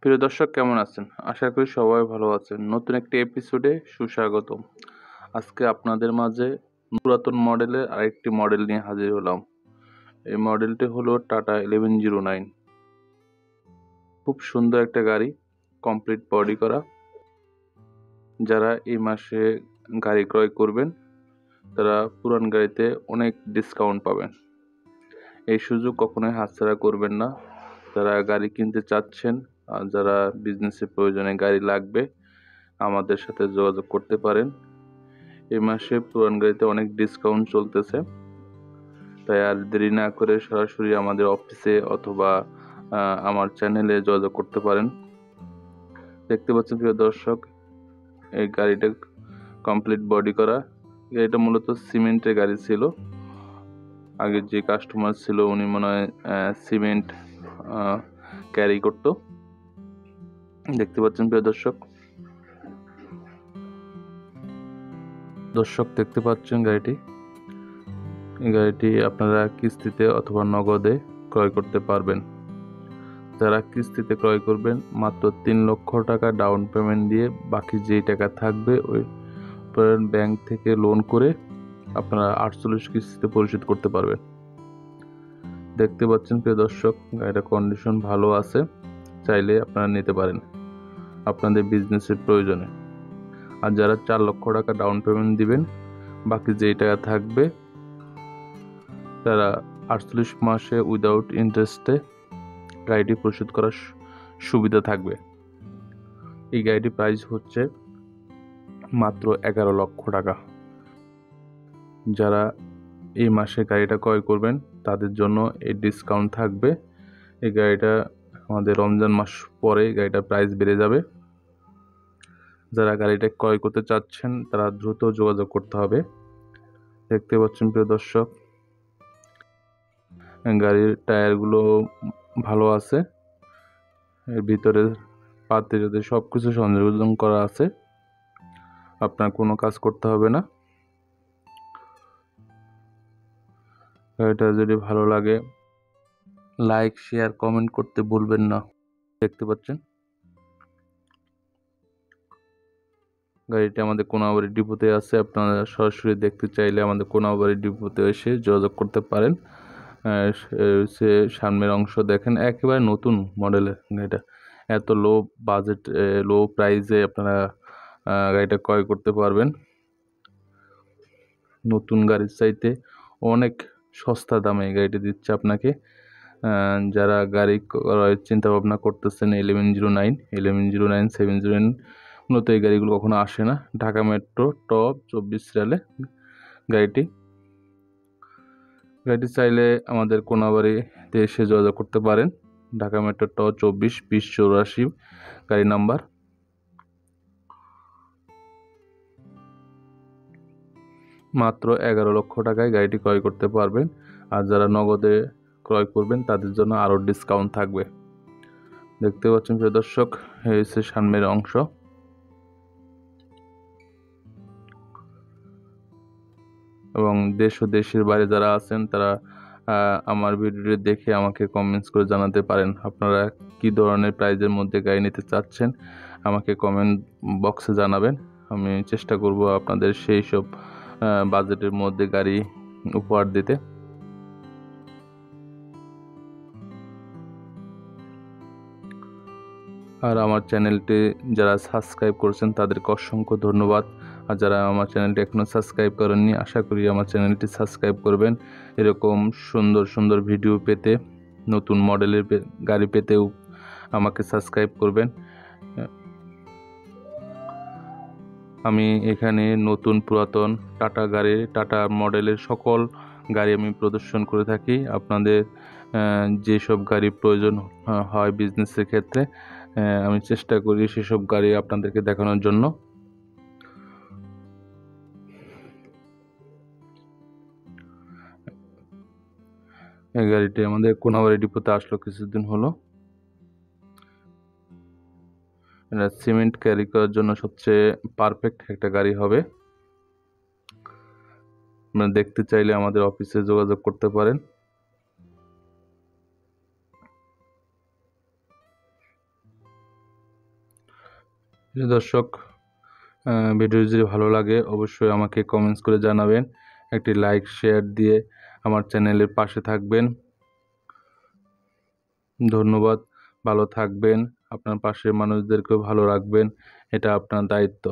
প্রিয় দর্শক, কেমন আছেন? আশা করি সবাই ভালো আছেন। নতুন একটি এপিসোডে সুস্বাগতম। আজকে আপনাদের মাঝে পুরাতন মডেলের আরেকটি মডেল নিয়ে হাজির হলাম। এই মডেলটি হলো টাটা 1109। খুব সুন্দর একটা গাড়ি, কমপ্লিট বডি করা। যারা এই মাসে গাড়ি ক্রয় করবেন তারা পুরান গাড়িতে অনেক ডিসকাউন্ট পাবেন। এই সুযোগ কখনোই হাতছাড়া করবেন না। যারা গাড়ি কিনতে চাচ্ছেন আর যারা বিজনেসের প্রয়োজনে গাড়ি লাগবে আমাদের সাথে যোগাযোগ করতে পারেন। এই মাসে পুরান গাড়িতে অনেক ডিসকাউন্ট চলতেছে, তাই আর দেরি না করে সরাসরি আমাদের অফিসে অথবা আমার চ্যানেলে যোগাযোগ করতে পারেন। দেখতে পাচ্ছেন প্রিয় দর্শক, এই গাড়িটা কমপ্লিট বডি করা। গাড়িটা মূলত সিমেন্টের গাড়ি ছিল। আগে যে কাস্টমার ছিল উনি মনে হয় সিমেন্ট ক্যারি করতো। দেখতে পাচ্ছেন প্রিয় দর্শক, দেখতে পাচ্ছেন গাড়িটি আপনারা কিস্তিতে অথবা নগদে ক্রয় করতে পারবেন। যারা কিস্তিতে ক্রয় করবেন মাত্র 3 লক্ষ টাকা ডাউন পেমেন্ট দিয়ে বাকি যেই টাকা থাকবে ওই ব্যাংক থেকে লোন করে আপনারা 48 কিস্তিতে পরিশোধ করতে পারবেন। দেখতে পাচ্ছেন প্রিয় দর্শক, গাড়িটার কন্ডিশন ভালো আছে, চাইলে আপনারা নিতে পারেন আপনাদের বিজনেসের প্রয়োজনে। আর যারা 4 লক্ষ টাকা ডাউন পেমেন্ট দিবেন বাকি যেই টাকা থাকবে তারা 48 মাসে উইদাউট ইন্টারেস্টে গাড়িটি পরিশোধ করার সুবিধা থাকবে। এই গাড়িটির প্রাইস হচ্ছে মাত্র 11 লক্ষ টাকা। যারা এই মাসে গাড়িটা ক্রয় করবেন তাদের জন্য এই ডিসকাউন্ট থাকবে। এই গাড়িটা আমাদের রমজান মাস পরে গাড়িটার প্রাইস বেড়ে যাবে। যারা গাড়িটা ক্রয় করতে চাচ্ছেন তারা দ্রুত যোগাযোগ করতে হবে। দেখতে পাচ্ছেন প্রিয় দর্শক, গাড়ির টায়ারগুলো ভালো আছে, এর ভিতরে পাতিটাতে সব কিছু সংযোজন করা আছে, আপনার কোনো কাজ করতে হবে না। গাড়িটা যদি ভালো লাগে লাইক, শেয়ার, কমেন্ট করতে ভুলবেন না। দেখতে পাচ্ছেন গাড়িটি আমাদের কোনাবাড়ি ডিপোতে আছে। আপনারা সরাসরি দেখতে চাইলে আমাদের কোনাবাড়ি ডিপোতে এসে যোগাযোগ করতে পারেন। সে সামনের অংশ দেখেন, একেবারে নতুন মডেলের গাড়িটা। এত লো বাজেট, লো প্রাইসে আপনারা গাড়িটা ক্রয় করতে পারবেন। নতুন গাড়ির চাইতে অনেক সস্তা দামে এই গাড়িটি দিচ্ছে আপনাকে। যারা গাড়ি ক্রয়ের চিন্তা ভাবনা করতেছেন 1109, 709 মূলত এই গাড়িগুলো কখনো আসে না। ঢাকা মেট্রো টপ 24 সালে গাড়িটি চাইলে আমাদের কোনাবাড়িতে এসে যোগাযোগ করতে পারেন। ঢাকা মেট্রো ট 24 2084 গাড়ি নাম্বার। মাত্র 11 লক্ষ টাকায় গাড়িটি ক্রয় করতে পারবেন। আর যারা নগদে ক্রয় করবেন তাদের জন্য আরও ডিসকাউন্ট থাকবে। দেখতে পাচ্ছেন প্রিয় দর্শক, এই হচ্ছে সামনের অংশ। এবং দেশ ও দেশের বাইরে যারা আছেন তারা আমার ভিডিওটি দেখে আমাকে কমেন্টস করে জানাতে পারেন আপনারা কি ধরনের প্রাইজের মধ্যে গাড়ি নিতে চাচ্ছেন। আমাকে কমেন্ট বক্সে জানাবেন, আমি চেষ্টা করব আপনাদের সেই সব বাজেটের মধ্যে গাড়ি উপহার দিতে। আর আমার চ্যানেলটি যারা সাবস্ক্রাইব করেছেন তাদেরকে অসংখ্য ধন্যবাদ। আর যারা আমার চ্যানেলটি এখনও সাবস্ক্রাইব করেননি আশা করি আমার চ্যানেলটি সাবস্ক্রাইব করবেন। এরকম সুন্দর সুন্দর ভিডিও পেতে, নতুন মডেলের গাড়ি পেতেও আমাকে সাবস্ক্রাইব করবেন। আমি এখানে নতুন পুরাতন টাটা মডেলের সকল গাড়ি আমি প্রদর্শন করে থাকি। আপনাদের যেসব গাড়ি প্রয়োজন হয় বিজনেসের ক্ষেত্রে আমি চেষ্টা করি সেসব গাড়ি আপনাদেরকে দেখানোর জন্য। এই গাড়িটি আমাদের কোনাবাড়ি ডিপোতে আসলো কিছুদিন হলো। এটা সিমেন্ট ক্যারি করার জন্য সবচেয়ে পারফেক্ট একটা গাড়ি হবে। আপনারা দেখতে চাইলে আমাদের অফিসে যোগাযোগ করতে পারেন। প্রিয় দর্শক, ভিডিও যদি ভালো লাগে অবশ্যই আমাকে কমেন্টস করে জানাবেন, একটি লাইক শেয়ার দিয়ে আমার চ্যানেলের পাশে থাকবেন। ধন্যবাদ। ভালো থাকবেন, আপনার পাশের মানুষদেরকেও ভালো রাখবেন, এটা আপনার দায়িত্ব।